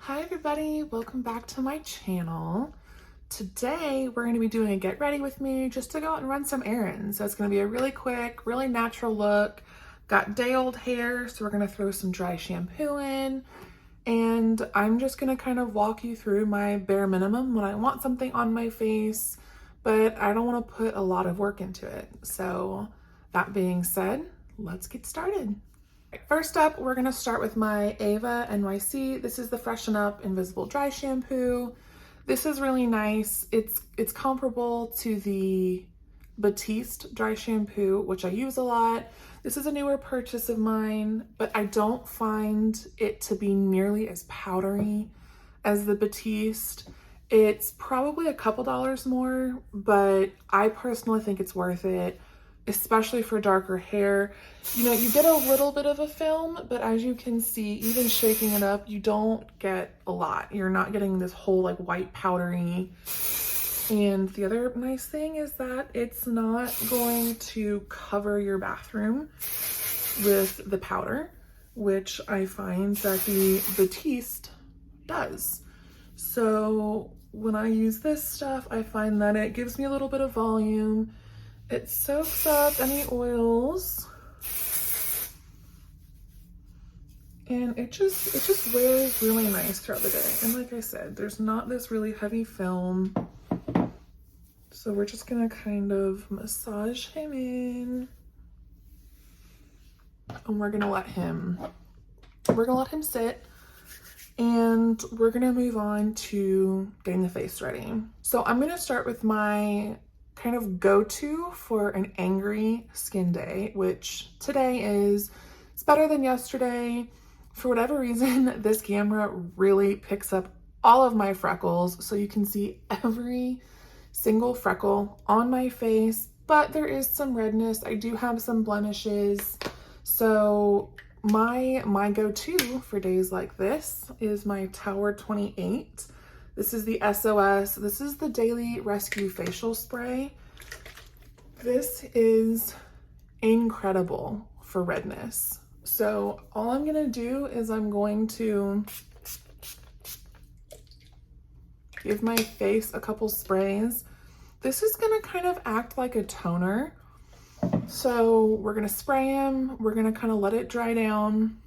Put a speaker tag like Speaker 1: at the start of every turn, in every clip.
Speaker 1: Hi everybody, welcome back to my channel. Today we're going to be doing a get ready with me just to go out and run some errands. So it's going to be a really quick, really natural look. Got day old hair, so we're going to throw some dry shampoo in. And I'm just going to kind of walk you through my bare minimum when I want something on my face, but I don't want to put a lot of work into it. So that being said, let's get started. First up, we're gonna start with my Ava NYC. This is the Freshen Up Invisible Dry Shampoo. This is really nice. It's comparable to the Batiste dry shampoo, which I use a lot. This is a newer purchase of mine, but I don't find it to be nearly as powdery as the Batiste. It's probably a couple dollars more, but I personally think it's worth it, especially for darker hair. You know, you get a little bit of a film, but as you can see, even shaking it up, you don't get a lot. You're not getting this whole like white powdery. And the other nice thing is that it's not going to cover your bathroom with the powder, which I find that the Batiste does. So when I use this stuff, I find that it gives me a little bit of volume. It soaks up any oils, and it just wears really nice throughout the day. And like I said, there's not this really heavy film. So we're just gonna kind of massage him in, and we're gonna let him sit, and we're gonna move on to getting the face ready. So I'm gonna start with my kind of go-to for an angry skin day, which today is, it's better than yesterday. For whatever reason, this camera really picks up all of my freckles, so you can see every single freckle on my face, but there is some redness. I do have some blemishes. So my go-to for days like this is my Tower 28. This is the SOS. This is the Daily Rescue Facial Spray. This is incredible for redness. So all I'm gonna do is I'm going to give my face a couple sprays. This is gonna kind of act like a toner. So we're gonna spray him. We're gonna kind of let it dry down.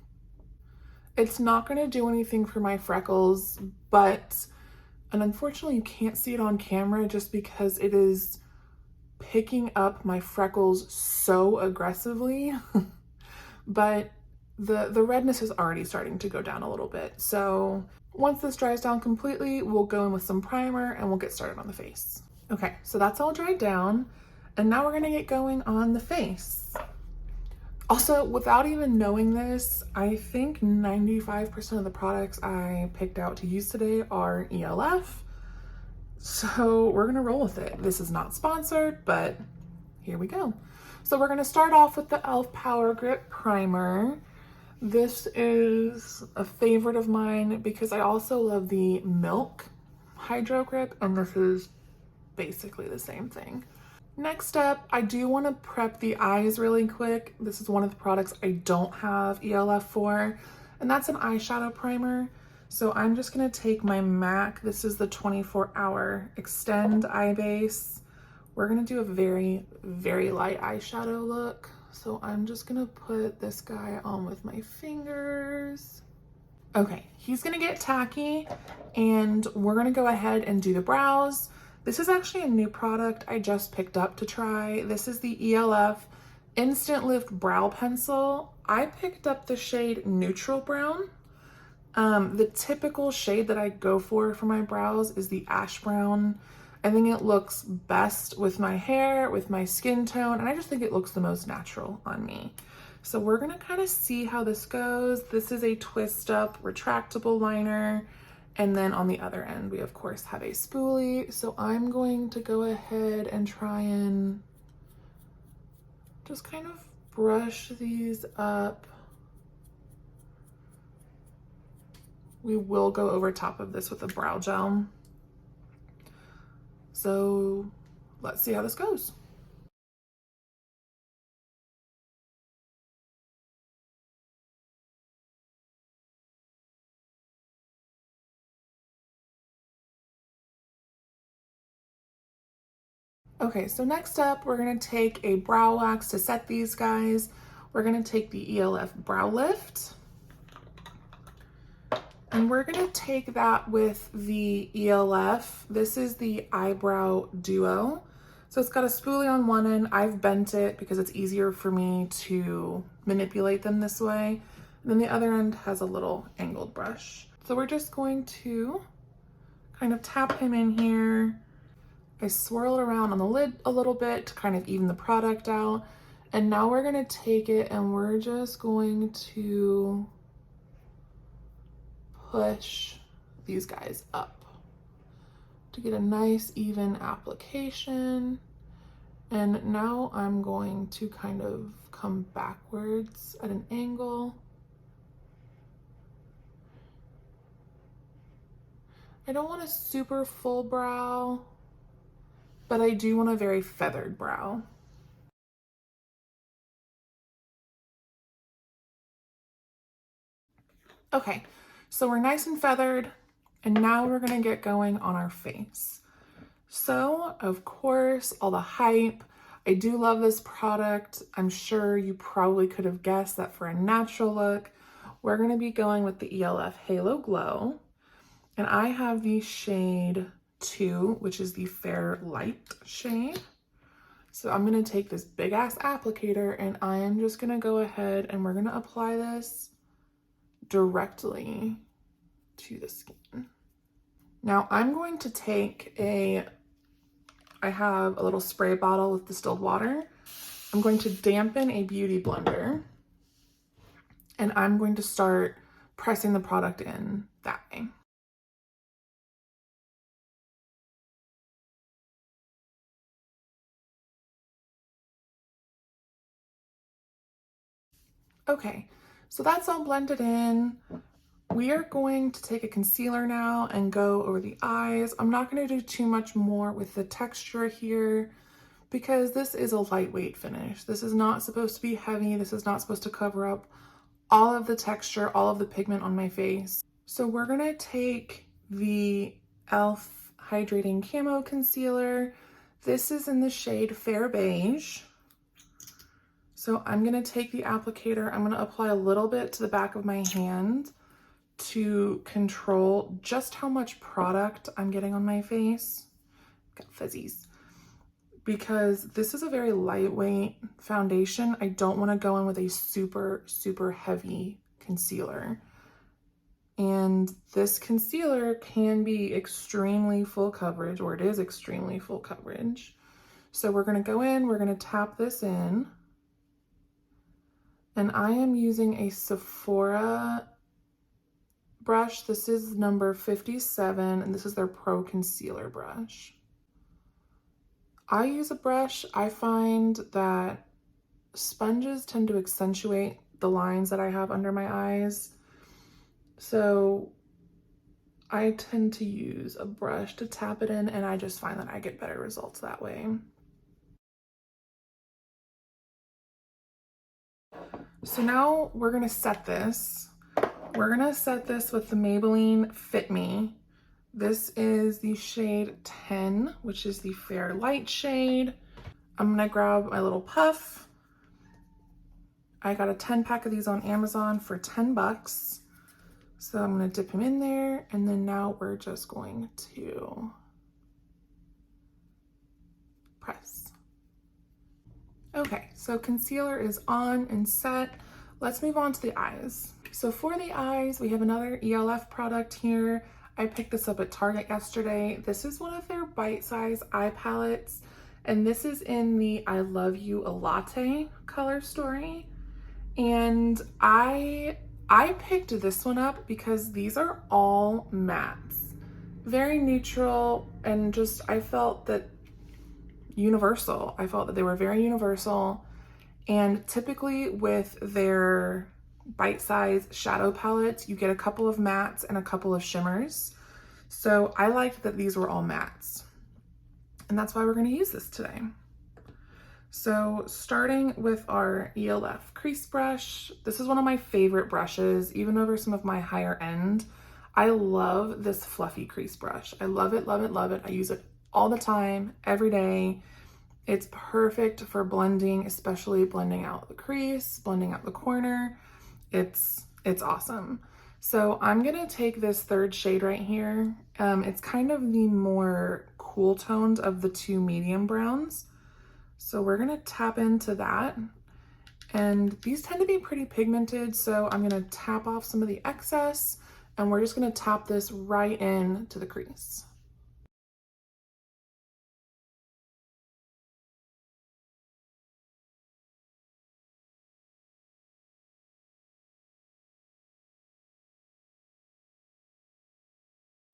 Speaker 1: It's not gonna do anything for my freckles, and unfortunately you can't see it on camera just because it is picking up my freckles so aggressively. But the redness is already starting to go down a little bit. So once this dries down completely, we'll go in with some primer and we'll get started on the face. Okay, so that's all dried down. And now we're gonna get going on the face. Also, without even knowing this, I think 95% of the products I picked out to use today are ELF. So we're gonna roll with it. This is not sponsored, but here we go. So we're gonna start off with the e.l.f. Power Grip Primer. This is a favorite of mine because I also love the Milk Hydro Grip, and this is basically the same thing. Next up, I do want to prep the eyes really quick. This is one of the products I don't have ELF for, and that's an eyeshadow primer. So I'm just going to take my MAC. This is the 24-hour Extend Eye Base. We're going to do a very, very light eyeshadow look. So I'm just going to put this guy on with my fingers. Okay, he's going to get tacky, and we're going to go ahead and do the brows. This is actually a new product I just picked up to try. This is the ELF Instant Lift Brow Pencil. I picked up the shade Neutral Brown. The typical shade that I go for my brows is the Ash Brown. I think it looks best with my hair, with my skin tone, and I just think it looks the most natural on me. So we're gonna kind of see how this goes. This is a twist up retractable liner. And then on the other end, we of course have a spoolie. So I'm going to go ahead and try and just kind of brush these up. We will go over top of this with a brow gel. So let's see how this goes. Okay, so next up, we're gonna take a brow wax to set these guys. We're gonna take the ELF Brow Lift, and we're gonna take that with the ELF. This is the Eyebrow Duo. So it's got a spoolie on one end. I've bent it because it's easier for me to manipulate them this way. And then the other end has a little angled brush. So we're just going to kind of tap him in here. I swirl it around on the lid a little bit to kind of even the product out. And now we're gonna take it and we're just going to push these guys up to get a nice even application. And now I'm going to kind of come backwards at an angle. I don't want a super full brow, but I do want a very feathered brow. Okay, so we're nice and feathered, and now we're gonna get going on our face. So, of course, all the hype. I do love this product. I'm sure you probably could have guessed that for a natural look, we're gonna be going with the ELF Halo Glow. And I have the shade 2, which is the Fair Light shade. So I'm gonna take this big ass applicator and I am just gonna go ahead and we're gonna apply this directly to the skin. Now I'm going to take I have a little spray bottle with distilled water. I'm going to dampen a beauty blender and I'm going to start pressing the product in that way. Okay, so that's all blended in. We are going to take a concealer now and go over the eyes. I'm not going to do too much more with the texture here because this is a lightweight finish. This is not supposed to be heavy. This is not supposed to cover up all of the texture, all of the pigment on my face. So we're going to take the e.l.f. Hydrating Camo Concealer. This is in the shade Fair Beige. So I'm going to take the applicator. I'm going to apply a little bit to the back of my hand to control just how much product I'm getting on my face. Got fuzzies. Because this is a very lightweight foundation. I don't want to go in with a super, super heavy concealer. And this concealer can be extremely full coverage, or it is extremely full coverage. So we're going to go in, we're going to tap this in. And I am using a Sephora brush. This is number 57, and this is their Pro Concealer brush. I use a brush. I find that sponges tend to accentuate the lines that I have under my eyes. So I tend to use a brush to tap it in, and I just find that I get better results that way. So now we're gonna set this. We're gonna set this with the Maybelline Fit Me. This is the shade 10, which is the Fair Light shade. I'm gonna grab my little puff. I got a 10 pack of these on Amazon for 10 bucks. So I'm gonna dip him in there, and then now we're just going to press. Okay, so concealer is on and set. Let's move on to the eyes. So for the eyes, we have another ELF product here. I picked this up at Target yesterday. This is one of their bite-size eye palettes, and this is in the I Love You a Latte color story. And I picked this one up because these are all mattes. Very neutral, and just, I felt that universal. I felt that they were very universal. And typically with their bite-size shadow palettes, you get a couple of mattes and a couple of shimmers. So I liked that these were all mattes. And that's why we're going to use this today. So starting with our ELF crease brush, this is one of my favorite brushes, even over some of my higher end. I love this fluffy crease brush. I love it, love it, love it. I use it all the time, every day. It's perfect for blending, especially blending out the crease, blending out the corner. It's awesome. So I'm gonna take this third shade right here. It's kind of the more cool toned of the two medium browns. So we're gonna tap into that. And these tend to be pretty pigmented, so I'm gonna tap off some of the excess, and we're just gonna tap this right in to the crease.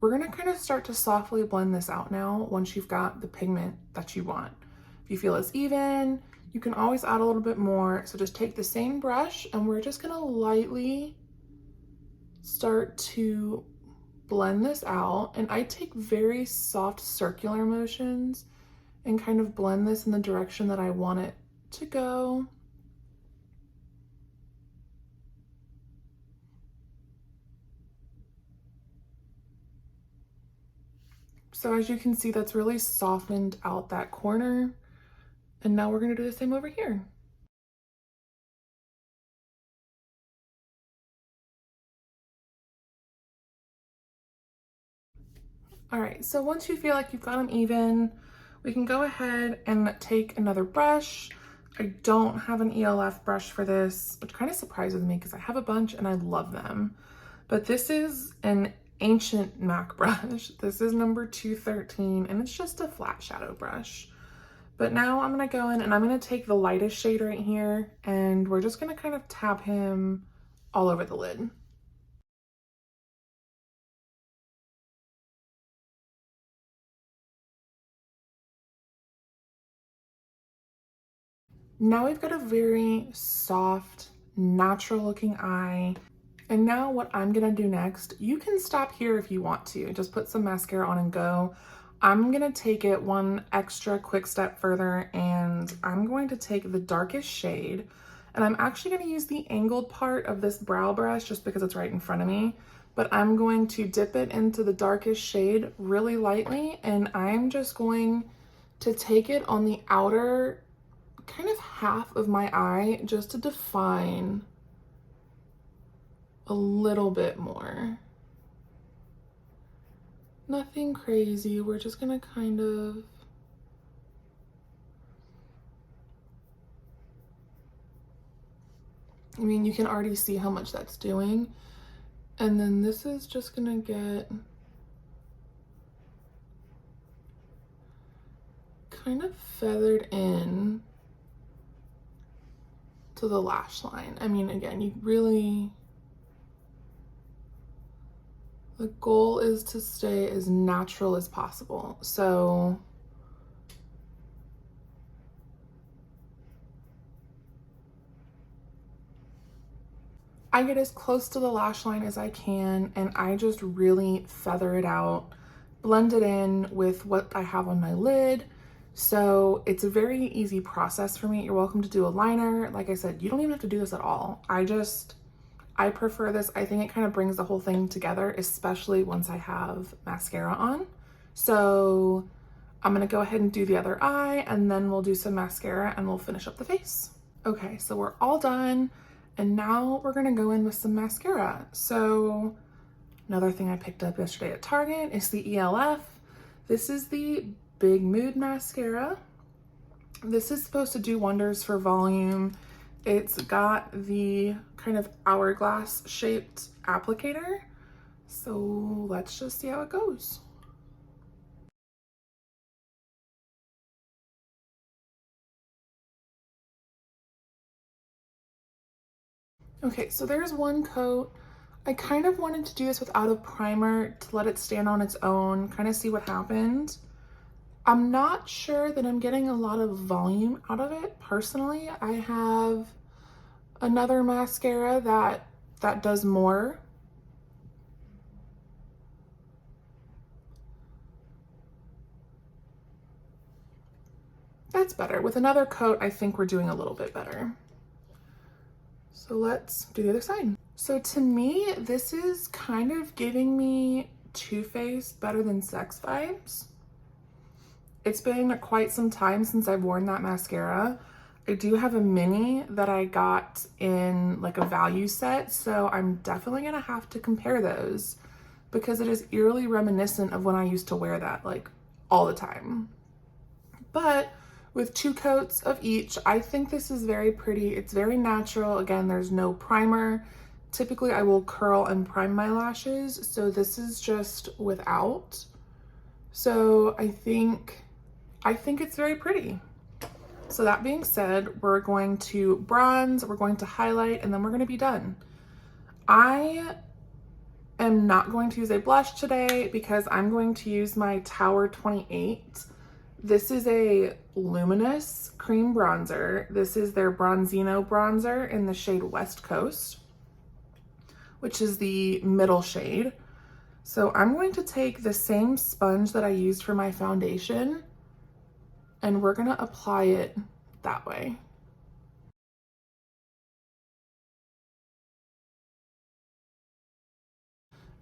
Speaker 1: We're gonna kind of start to softly blend this out now once you've got the pigment that you want. If you feel it's even, you can always add a little bit more. So just take the same brush and we're just gonna lightly start to blend this out. And I take very soft circular motions and kind of blend this in the direction that I want it to go. So as you can see, that's really softened out that corner. And now we're gonna do the same over here. All right, so once you feel like you've got them even, we can go ahead and take another brush. I don't have an ELF brush for this, which kind of surprises me because I have a bunch and I love them. But this is an ancient MAC brush. This is number 213 and it's just a flat shadow brush. But now I'm gonna go in and I'm gonna take the lightest shade right here and we're just gonna kind of tap him all over the lid. Now we've got a very soft, natural looking eye. And now what I'm gonna do next, you can stop here if you want to, just put some mascara on and go. I'm gonna take it one extra quick step further and I'm going to take the darkest shade and I'm actually gonna use the angled part of this brow brush just because it's right in front of me, but I'm going to dip it into the darkest shade really lightly and I'm just going to take it on the outer kind of half of my eye just to define a little bit more. Nothing crazy, we're just gonna kind of I mean, you can already see how much that's doing. And then this is just gonna get kind of feathered in to the lash line. I mean, again, you really, the goal is to stay as natural as possible. So I get as close to the lash line as I can and I just really feather it out, blend it in with what I have on my lid. So it's a very easy process for me. You're welcome to do a liner. Like I said, you don't even have to do this at all. I prefer this. I think it kind of brings the whole thing together, especially once I have mascara on. So I'm gonna go ahead and do the other eye and then we'll do some mascara and we'll finish up the face. Okay, so we're all done. And now we're gonna go in with some mascara. So another thing I picked up yesterday at Target is the ELF. This is the Big Mood Mascara. This is supposed to do wonders for volume. It's got the kind of hourglass shaped applicator. So let's just see how it goes. Okay, so there's one coat. I kind of wanted to do this without a primer to let it stand on its own, kind of see what happened. I'm not sure that I'm getting a lot of volume out of it. Personally, I have another mascara that does more. That's better. With another coat, I think we're doing a little bit better. So let's do the other side. So to me, this is kind of giving me Too Faced Better Than Sex vibes. It's been quite some time since I've worn that mascara. I do have a mini that I got in like a value set, so I'm definitely gonna have to compare those because it is eerily reminiscent of when I used to wear that like all the time. But with 2 coats of each, I think this is very pretty. It's very natural. Again, there's no primer. Typically I will curl and prime my lashes, so this is just without. So I think it's very pretty. So that being said, we're going to bronze, we're going to highlight, and then we're going to be done. I am not going to use a blush today because I'm going to use my Tower 28. This is a luminous cream bronzer. This is their Bronzino bronzer in the shade West Coast, which is the middle shade. So I'm going to take the same sponge that I used for my foundation, and we're gonna apply it that way.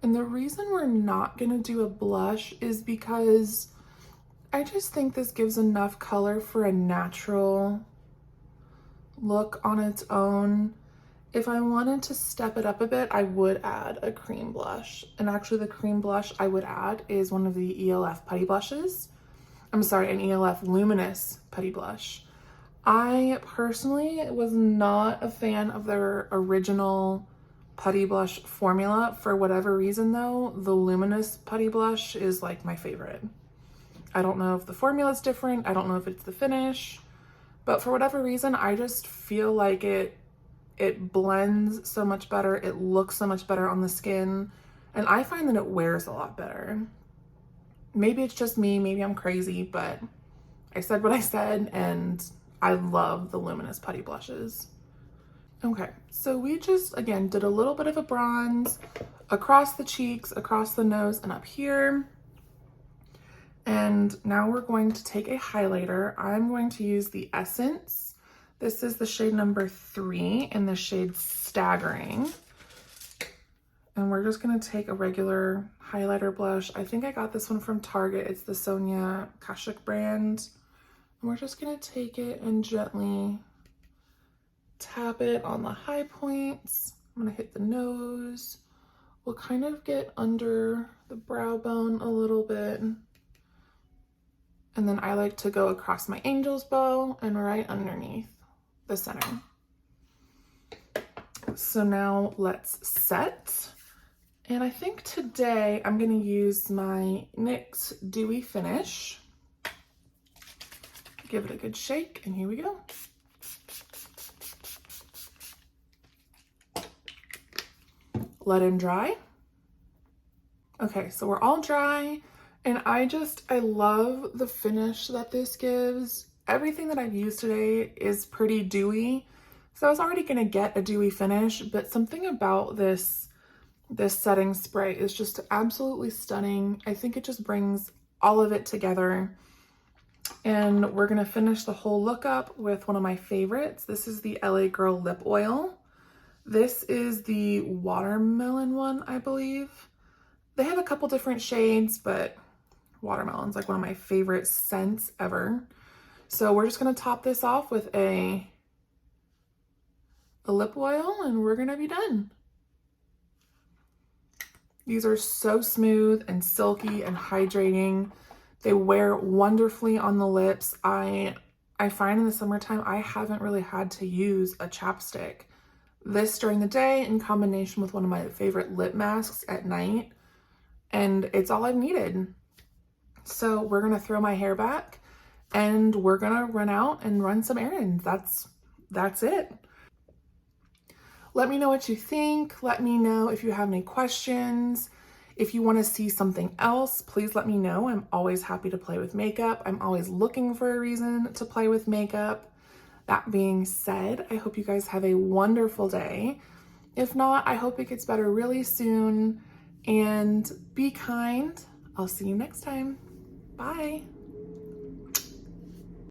Speaker 1: And the reason we're not gonna do a blush is because I just think this gives enough color for a natural look on its own. If I wanted to step it up a bit, I would add a cream blush. And actually the cream blush I would add is one of the ELF putty blushes. I'm sorry, an ELF luminous putty blush. I personally was not a fan of their original putty blush formula. For whatever reason though, the luminous putty blush is like my favorite. I don't know if the formula is different. I don't know if it's the finish, but for whatever reason, I just feel like it blends so much better. It looks so much better on the skin. And I find that it wears a lot better. Maybe it's just me, maybe I'm crazy, but I said what I said, and I love the luminous putty blushes. Okay, so we just, again, did a little bit of a bronze across the cheeks, across the nose, and up here. And now we're going to take a highlighter. I'm going to use the Essence. This is the shade number 3 in the shade Staggering. And we're just gonna take a regular highlighter blush. I think I got this one from Target. It's the Sonia Kashuk brand. And we're just gonna take it and gently tap it on the high points. I'm gonna hit the nose. We'll kind of get under the brow bone a little bit. And then I like to go across my angel's bow and right underneath the center. So now let's set. And I think today I'm gonna use my NYX Dewy Finish. Give it a good shake, and here we go. Let in dry. Okay, so we're all dry, and I love the finish that this gives. Everything that I've used today is pretty dewy, so I was already gonna get a dewy finish, but something about this setting spray is just absolutely stunning. I think it just brings all of it together. And we're gonna finish the whole look up with one of my favorites. This is the LA Girl Lip Oil. This is the watermelon one, I believe. They have a couple different shades, but watermelon's like one of my favorite scents ever. So we're just gonna top this off with a lip oil, and we're gonna be done. These are so smooth and silky and hydrating. They wear wonderfully on the lips. I find in the summertime, I haven't really had to use a chapstick. This during the day in combination with one of my favorite lip masks at night, and it's all I've needed. So we're gonna throw my hair back and we're gonna run out and run some errands. That's it. Let me know what you think. Let me know if you have any questions. If you want to see something else, please let me know. I'm always happy to play with makeup. I'm always looking for a reason to play with makeup. That being said, I hope you guys have a wonderful day. If not, I hope it gets better really soon. And be kind. I'll see you next time. Bye.